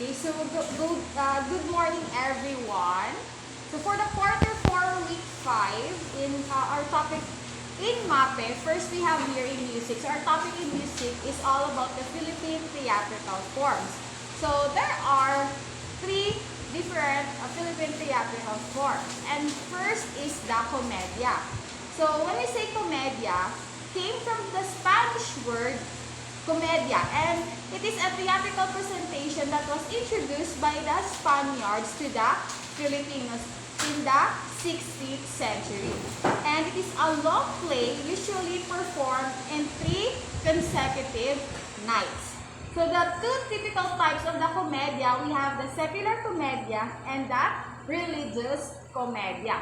Good morning, everyone. So for the quarter 4, week 5, in our topic in Mapeh, first we have here in music. So our topic in music is all about the Philippine theatrical forms. So there are three different Philippine theatrical forms. And first is the comedia. So when we say comedia, came from the Spanish word comedia, and it is a theatrical presentation that was introduced by the Spaniards to the Filipinos in the 16th century. And it is a long play usually performed in 3 consecutive nights. So the two typical types of the comedia, we have the secular comedia and the religious comedia.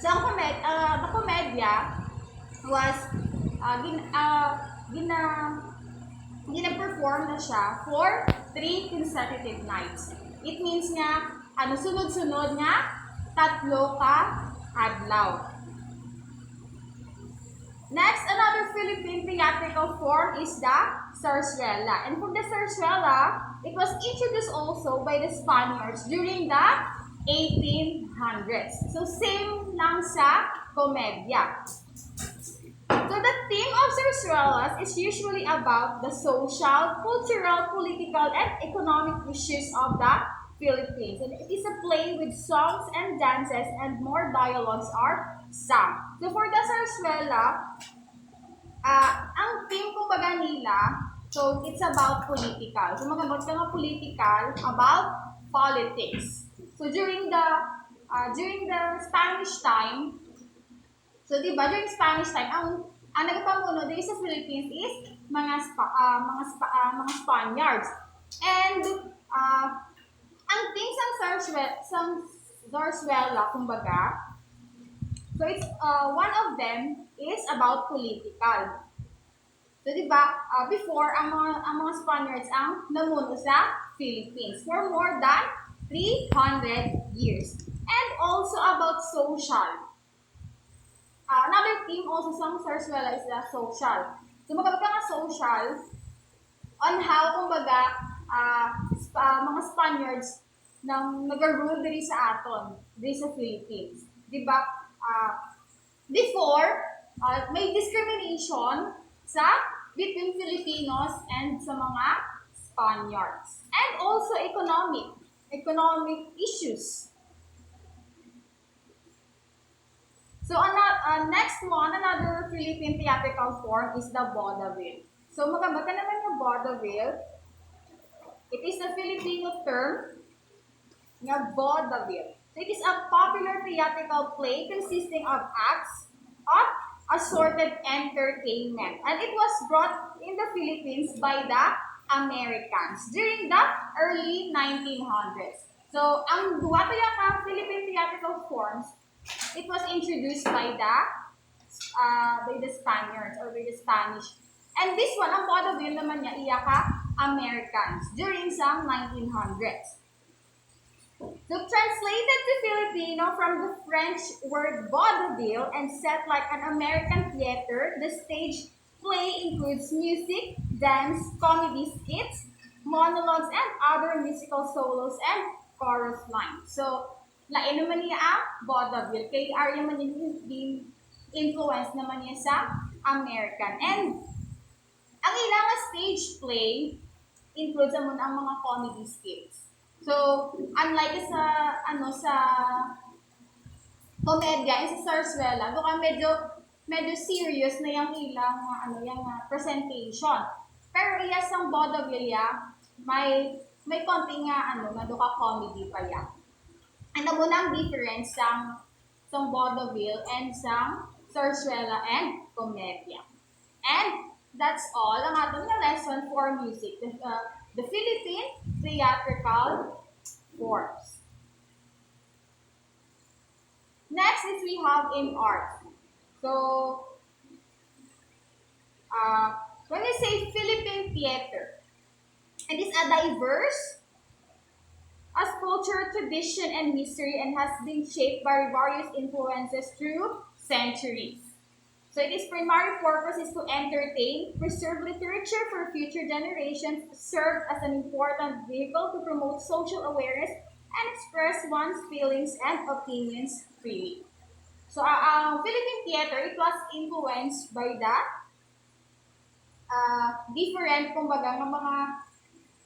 So the comedia was gina-perform na siya for 3 consecutive nights. It means nga, sunod-sunod nga, 3 ka adlaw. Next, another Philippine theatrical form is the sarsuela. And from the sarsuela, it was introduced also by the Spaniards during the 1800s. So, same lang sa komedya. So the theme of sarsuelas is usually about the social, cultural, political, and economic issues of the Philippines. And it is a play with songs and dances, and more dialogues are sung. So for the sarsuela, ang theme kumbaga nila, so it's about political. So magagamit ka nga political about politics. So during the Spanish time, so diba during Spanish time, ang nagpapamuno dito sa Philippines is mga Spaniards. And ang thing sa sarsuela, kumbaga, so it's one of them is about political. So diba, before ang mga Spaniards ang namuno sa Philippines for more than 300 years. And also about social. Another theme also sa sarsuela is the social. So magkabag nga social on how kumbaga mga Spaniards nang nag-rule diri sa aton, diri sa Philippines. Diba? Before, may discrimination between Filipinos and sa mga Spaniards. And also economic issues. So another Philippine theatrical form is the vaudeville. So magkabata naman yung vaudeville. It is a Filipino term na vaudeville. So it is a popular theatrical play consisting of acts of assorted entertainment. And it was brought in the Philippines by the Americans during the early 1900s. So ang duwa to yung Philippine theatrical forms, it was introduced by the Spaniards or by the Spanish. And this one, ang vaudeville naman niya, Americans during some 1900s. So translated to Filipino from the French word vaudeville and set like an American theater, the stage play includes music, dance, comedy skits, monologues, and other musical solos and chorus lines. So lain naman niya ang vaudeville. Kaya area naman yung influence naman niya sa American. And ang ilang stage play includes naman ang mga comedy skits. So, unlike sa komedya, sa sarsuela, doon medyo serious na yung ilang presentation. Pero sa vaudeville may konting maduka comedy pa yan. Ano mo na ang difference sa vaudeville and sa sarsuela and komedya. And that's all ang atong lesson for music, the Philippine theatrical forms. Next is we have in art. So, when we say Philippine theater, it is a diverse as culture, tradition, and history, and has been shaped by various influences through centuries. So its primary purpose is to entertain, preserve literature for future generations, serve as an important vehicle to promote social awareness, and express one's feelings and opinions freely. So ang Philippine theater, it was influenced by the different, kumbaga, ng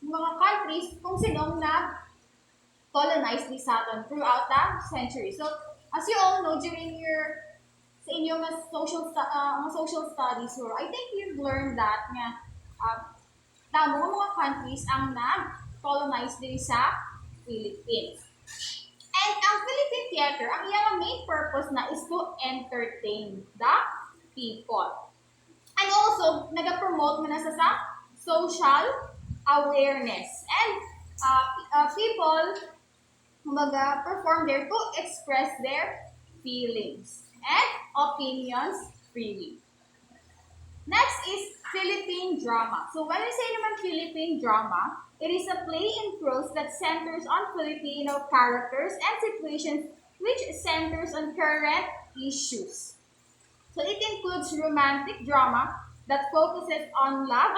mga countries kung sinong na-colonize this Saturn throughout the century. So, as you all know, during sa inyong social studies, so I think you've learned that nga, uh, tamo mga countries ang nag-colonize din sa Philippines. And ang Philippine theater, ang iyang main purpose na is to entertain the people. And also, nag-promote mo na sa social awareness. And people perform there to express their feelings and opinions freely. Next is Philippine drama. So when we say naman Philippine drama, it is a play in prose that centers on Filipino characters and situations which centers on current issues. So it includes romantic drama that focuses on love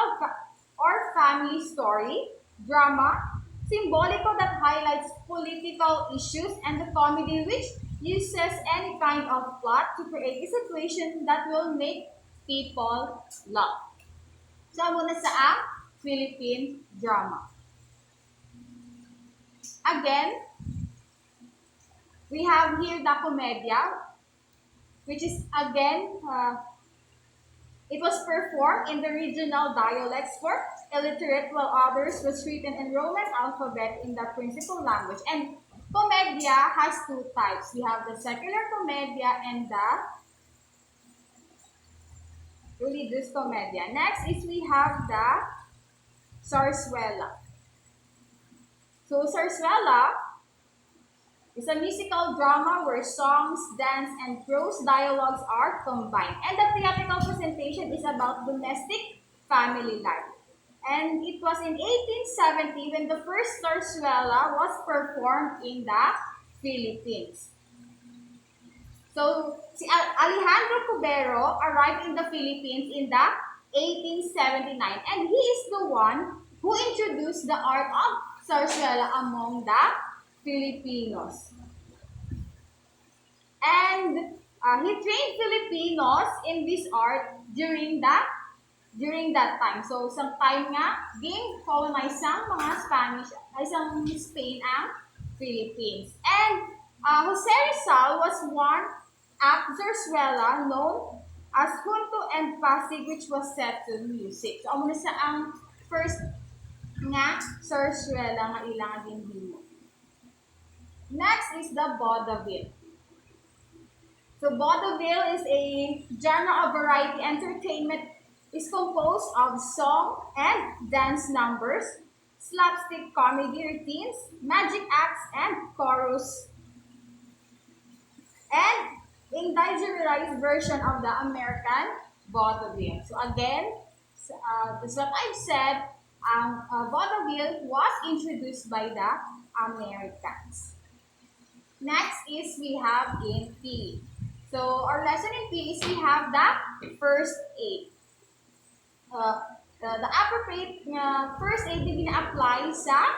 or family story, drama, symbolical that highlights political issues, and the comedy which uses any kind of plot to create a situation that will make people laugh. So muna sa Philippine drama. Again, we have here the Comedia, which is again, it was performed in the regional dialects for illiterate, while others was written in Roman alphabet in the principal language. And Comedia has two types. We have the secular Comedia and the religious Comedia. Next is we have the Zarzuela. So Zarzuela is a musical drama where songs, dance, and prose dialogues are combined. And the theatrical presentation is about domestic family life. And it was in 1870 when the first Zarzuela was performed in the Philippines. So, si Alejandro Cubero arrived in the Philippines in the 1879, and he is the one who introduced the art of Zarzuela among the Filipinos. And he trained Filipinos in this art during that time. So, sometime nga, being colonized ang mga Spanish, ay isang Spain ang Philippines. And Jose Rizal was one act Zarzuela known as Junto and Pasig, which was set to music. So, amo na sa ang first nga Zarzuela nga ilang ginhimo. Next is the vaudeville. So vaudeville is a genre of variety entertainment. Is composed of song and dance numbers, slapstick comedy routines, magic acts, and chorus, and individualized version of the American vaudeville. So again, that's what I've said. Vaudeville was introduced by the Americans. Next is we have in PE. So our lesson in PE is we have the first aid. The appropriate first aid na gina-apply sa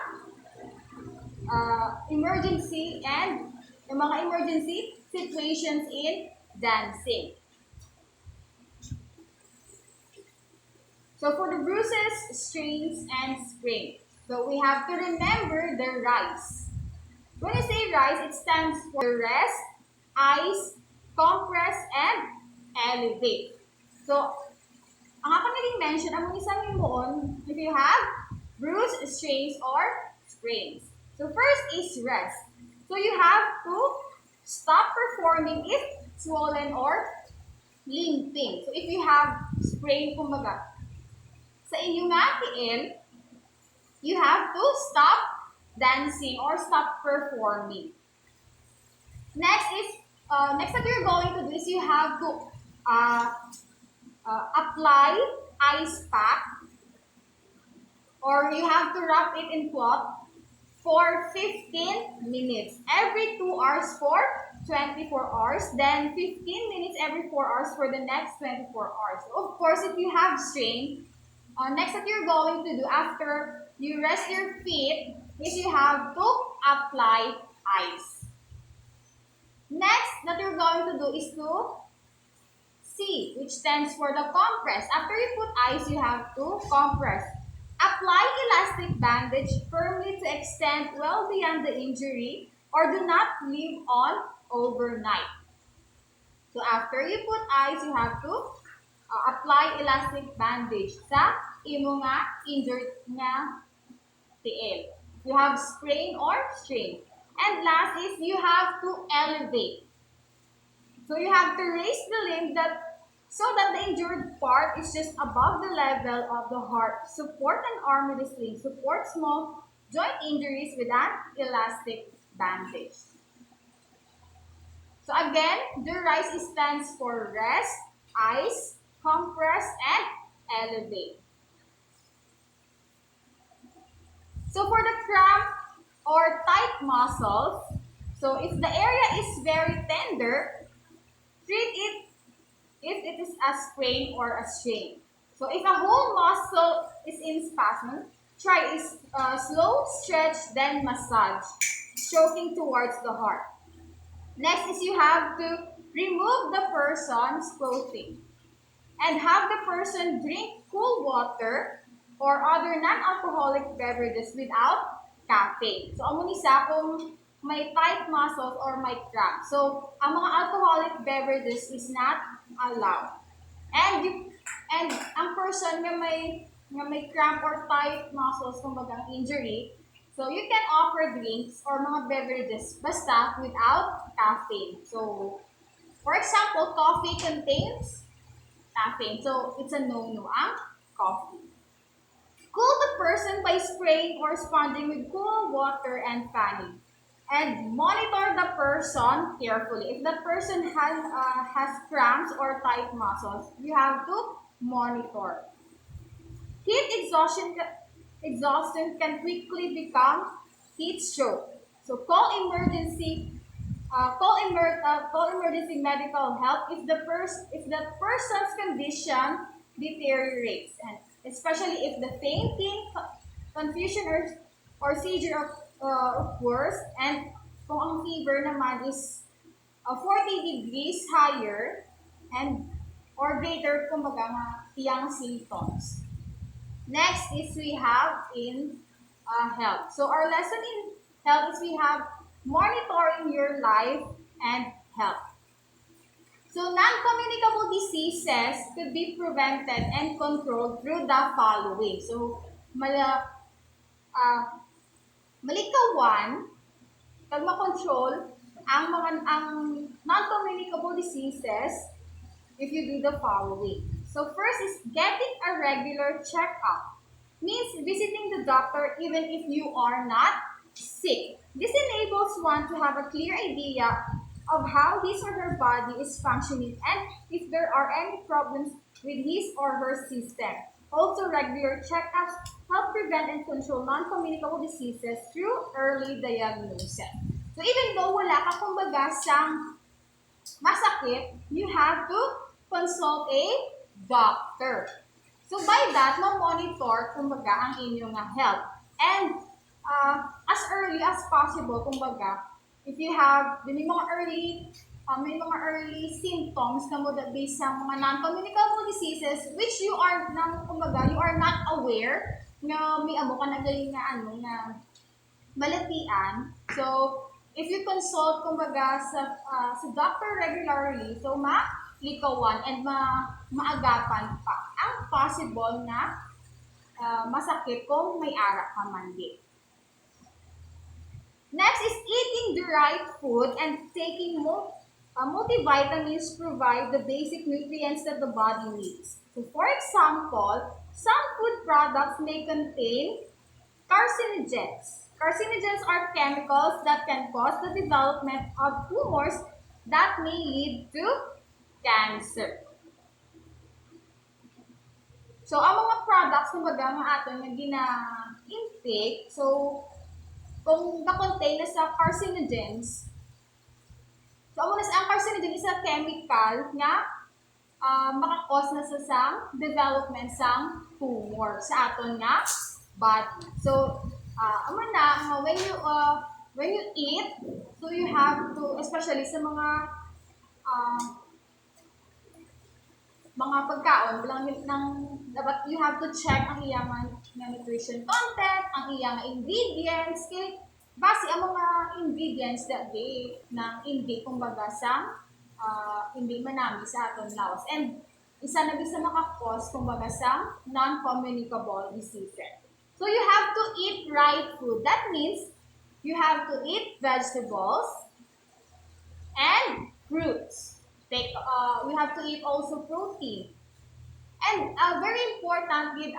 emergency and yung mga emergency situations in dancing. So for the bruises, strains, and sprains, so we have to remember the RISE. When you say RISE, it stands for rest, ice, compress, and elevate. So, ang ako naging mention, ang isang himon, if you have bruise, strains, or sprains. So, first is rest. So, you have to stop performing if swollen or limping. So, if you have sprain, kumbaga, sa inyong tiil, you have to stop dancing or stop performing. Next that you're going to do is you have to apply ice pack, or you have to wrap it in cloth for 15 minutes every 2 hours for 24 hours, then 15 minutes every 4 hours for the next 24 hours. So of course, if you have strain, next that you're going to do after you rest your feet is you have to apply ice. Next that you're going to do is to C, which stands for the compress. After you put ice, you have to compress. Apply elastic bandage firmly to extend well beyond the injury or do not leave on overnight. So after you put ice, you have to apply elastic bandage sa imo nga injured nga tiil. You have sprain or strain. And last is you have to elevate. So you have to raise the limb so that the injured part is just above the level of the heart. Support an arm with a sling. Support small joint injuries with an elastic bandage. So again, the RICE stands for rest, ice, compress, and elevate. So for the cramp or tight muscles, so if the area is very tender, treat it if it is a sprain or a strain. So if a whole muscle is in spasm, try a slow stretch, then massage, stroking towards the heart. Next is you have to remove the person's clothing and have the person drink cool water or other non-alcoholic beverages without caffeine. So, amo ni sa kung may tight muscles or may cramp. So, ang mga alcoholic beverages is not allowed. And ang person nga may cramp or tight muscles kumbaga injury, so you can offer drinks or mga beverages basta without caffeine. So, for example, coffee contains caffeine. So, it's a no-no ang coffee. Cool the person by spraying or sponging with cool water and fanning. And monitor the person carefully. If the person has cramps or tight muscles, you have to monitor. Heat exhaustion can quickly become heat stroke. So call emergency medical help if the person's condition deteriorates, and especially if the fainting, confusion or seizure occurs, and kung ang fever naman is 40 degrees higher and or greater kumbaga nga tiyang symptoms. Next is we have in health. So our lesson in health is we have monitoring your life and health. So non-communicable diseases could be prevented and controlled through the following. So malikawan pag makontrol ang non-communicable diseases if you do the following. So first is getting a regular checkup. Means visiting the doctor even if you are not sick. This enables one to have a clear idea of how his or her body is functioning and if there are any problems with his or her system. Also, regular checkups help prevent and control non-communicable diseases through early diagnosis. So even though wala ka kumbaga sang masakit, you have to consult a doctor. So by that, ma-monitor kumbaga ang inyong health. And as early as possible, kumbaga, if you have may mga early symptoms na mo based sa mga non-communicable diseases which you are not aware nga may amo ka nagaling nga malatian. So if you consult kumbaga sa doctor regularly, so malikawan and maagapan pa ang possible na masakit kung may ara ka man din. Next is eating the right food and taking multivitamins provide the basic nutrients that the body needs. So for example, some food products may contain carcinogens. Carcinogens are chemicals that can cause the development of tumors that may lead to cancer. So ang mga products kumbaga nga aton nga gina-intake, so kung na-contain na sa carcinogens, So, amo na sa ang carcinogen is a chemical nga maka-cause na sa sang development sang tumor sa aton nga body. So, amo na when you eat, so you have to, especially sa uh, mga pagkaon, lang ng dapat you have to check ang iyang nga nutrition content, ang iyang ingredients, kay base ang mga ingredients that day ng hindi kumbaga sa hindi manami sa aton lawas. And isa na bisa makakos kumbaga sa non-communicable diseases. So you have to eat right food. That means you have to eat vegetables and fruits. We have to eat also protein. And very important with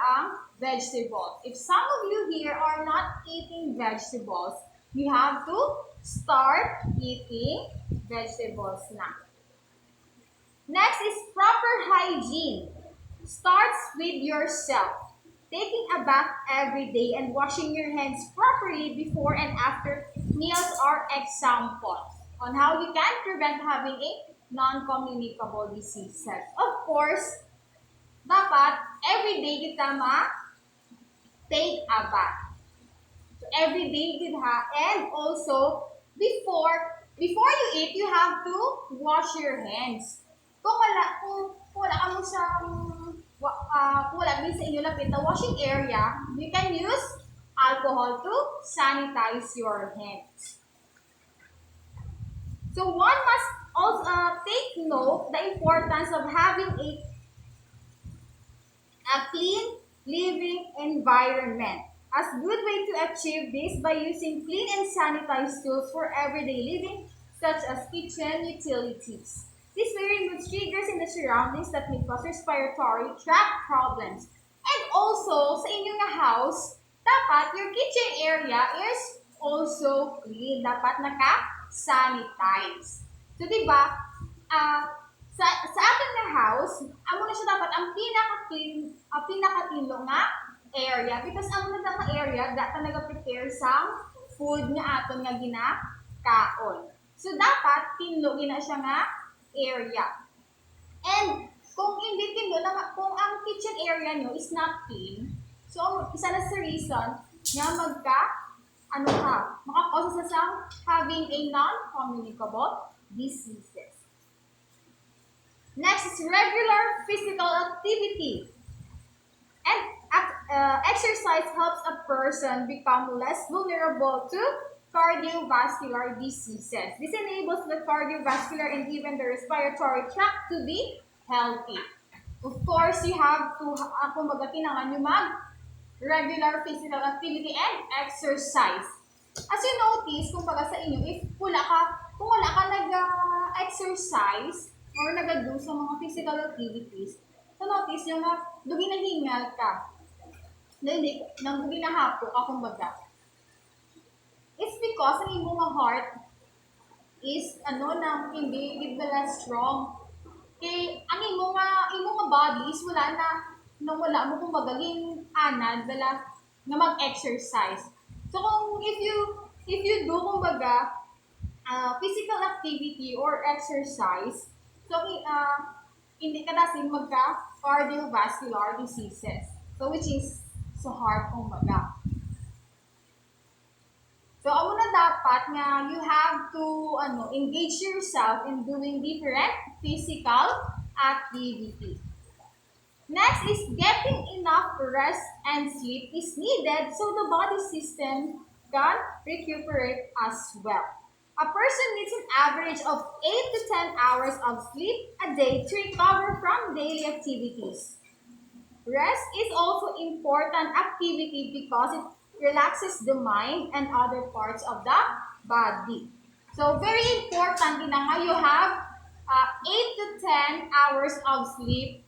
vegetables. If some of you here are not eating vegetables, you have to start eating vegetables now. Next is proper hygiene. Starts with yourself. Taking a bath every day and washing your hands properly before and after meals are examples on how you can prevent having a non-communicable diseases. Of course, dapat every day kita take a bath. So every day kita and also before you eat, you have to wash your hands. Kung wala ka mo sa kung wala din sa inyo lapit na washing area, you can use alcohol to sanitize your hands. So one must also take note the importance of having a clean living environment. A good way to achieve this by using clean and sanitized tools for everyday living, such as kitchen utilities. This may remove triggers in the surroundings that may cause respiratory tract problems. And also, sa inyong house, dapat your kitchen area is also clean. Dapat naka-sanitize. So, di ba, sa atin nga house, amo na siya dapat ang pinaka-clean, pinaka-tinlo nga area. Because ang nagdang nga area, dapat nag-prepare sa food nga aton nga ginakaon. So, dapat tinlo gina siya nga area. And kung hindi tinlo, kung ang kitchen area nyo is not clean, so isa na sa reason nga makakausa sa having a non-communicable diseases. Next is regular physical activity. And exercise helps a person become less vulnerable to cardiovascular diseases. This enables the cardiovascular and even the respiratory tract to be healthy. Of course, you have to, kumbaga, kailangan nyo regular physical activity and exercise. As you notice, kumbaga sa inyo, kung wala ka nag-exercise or nag-do sa mga physical activities, so notice yung dugi na hingal ka. Hindi, nang dugi na hapo ka, kumbaga. It's because ang imong heart is hindi gid strong. Kay ang imong body is wala mo kung magaging anad bala nga mag-exercise. So kung if you do kumbaga physical activity or exercise, so hindi ka dasin magka cardiovascular diseases. So which is sa heart kumbaga. So, amo na dapat nga you have to engage yourself in doing different physical activity. Next is getting enough rest and sleep is needed so the body system can recuperate as well. A person needs an average of 8 to 10 hours of sleep a day to recover from daily activities. Rest is also important activity because it relaxes the mind and other parts of the body. So, very important din nga you have 8 to 10 hours of sleep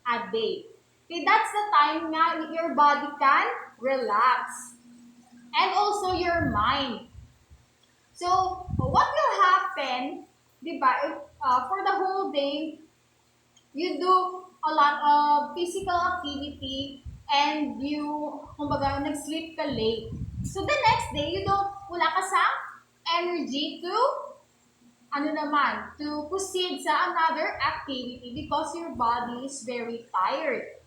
a day. Okay, that's the time nga your body can relax. And also your mind. So, what will happen, di ba, if, for the whole day, you do a lot of physical activity and you, kumbaga, nag-sleep ka late. So the next day, wala ka sa energy to ano naman, to proceed sa another activity because your body is very tired.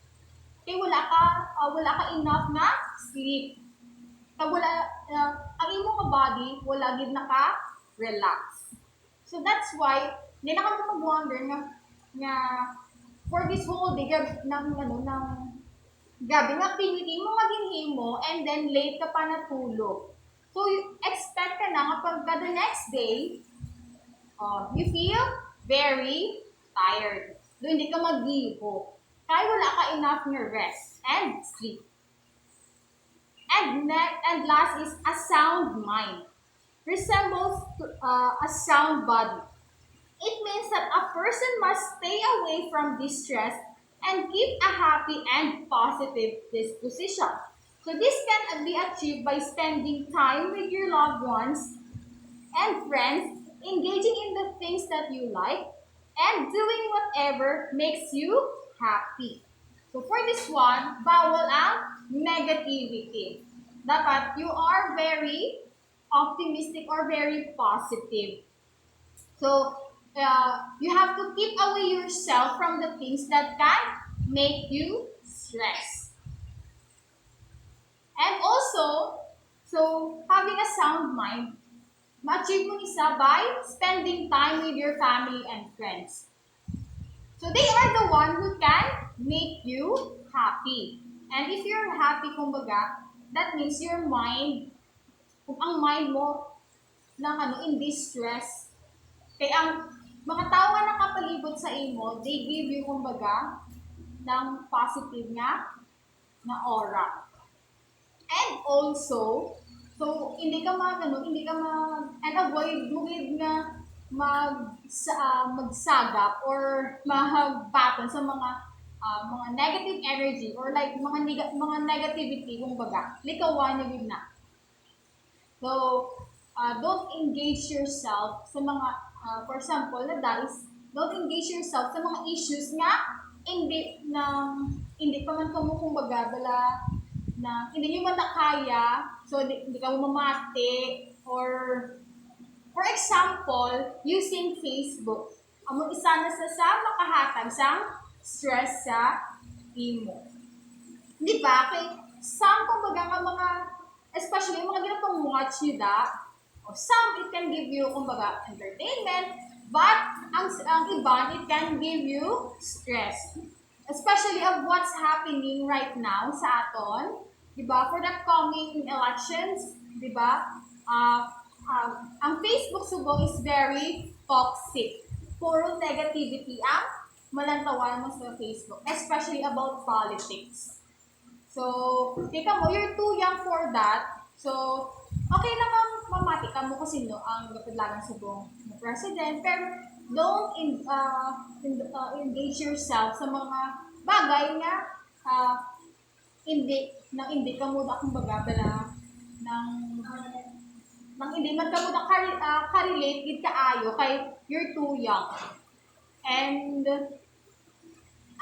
Kaya wala ka enough na sleep. Kaya ang imong ka body, wala gid naka relax. So that's why, hindi na kami mag-wonder nga for this whole day, ng gabi ng activity mo maginhimo and then late ka pa natulog. So, expect ka na kapag the next day, you feel very tired. So, hindi ka mag-iho. Kaya wala ka enough ng rest and sleep. And last is a sound mind. Resembles a sound body. It means that a person must stay away from distress and keep a happy and positive disposition. So this can be achieved by spending time with your loved ones and friends, engaging in the things that you like, and doing whatever makes you happy. So for this one, bawal ang negativity. Dapat you are very optimistic or very positive. So you have to keep away yourself from the things that can make you stress. And also, so having a sound mind, ma-achieve mo isa by spending time with your family and friends. So they are the one who can make you happy. And if you're happy, kumbaga, that means your mind, kung ang mind mo in this stress, kaya ang mga tao nga nakapalibot sa imo, they give you, kumbaga, ng positive na aura. And also, so hindi ka and avoid mo gid nga magsagap or magbaton sa mga negative energy or like mga negativity kumbaga likawan niyo gid na. So don't engage yourself sa mga for example na guys, don't engage yourself sa mga issues nga hindi pa man kamo kumbaga bala na hindi nyo man nakaya, so hindi ka mamati, or for example, using Facebook. Amo isa na sa makahatag sa stress sa imo. Di ba? Kay some kumbaga ka mga, especially yung mga ginatong watch nyo or some it can give you kumbaga entertainment, but ang iba it can give you stress. Especially of what's happening right now sa aton, di ba? For the coming elections, di ba? Ang Facebook subong is very toxic. Puro negativity ang malantawan mo sa Facebook, especially about politics. So, tika mo, you're too young for that. So, okay lang mamati ka mo kasi ang kapidlagan subong na president, pero don't engage yourself sa mga bagay nga hindi ka muda kumbaga bala nang hindi man ka muda ka-relate gid kaayo kay you're too young. And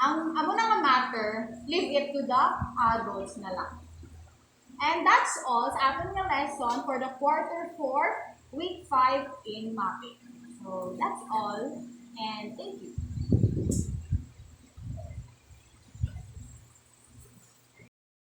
ang amo na nga matter, leave it to the adults na lang. And that's all sa ating lesson for the quarter 4, week 5 in Mapeh. So that's all, and thank you.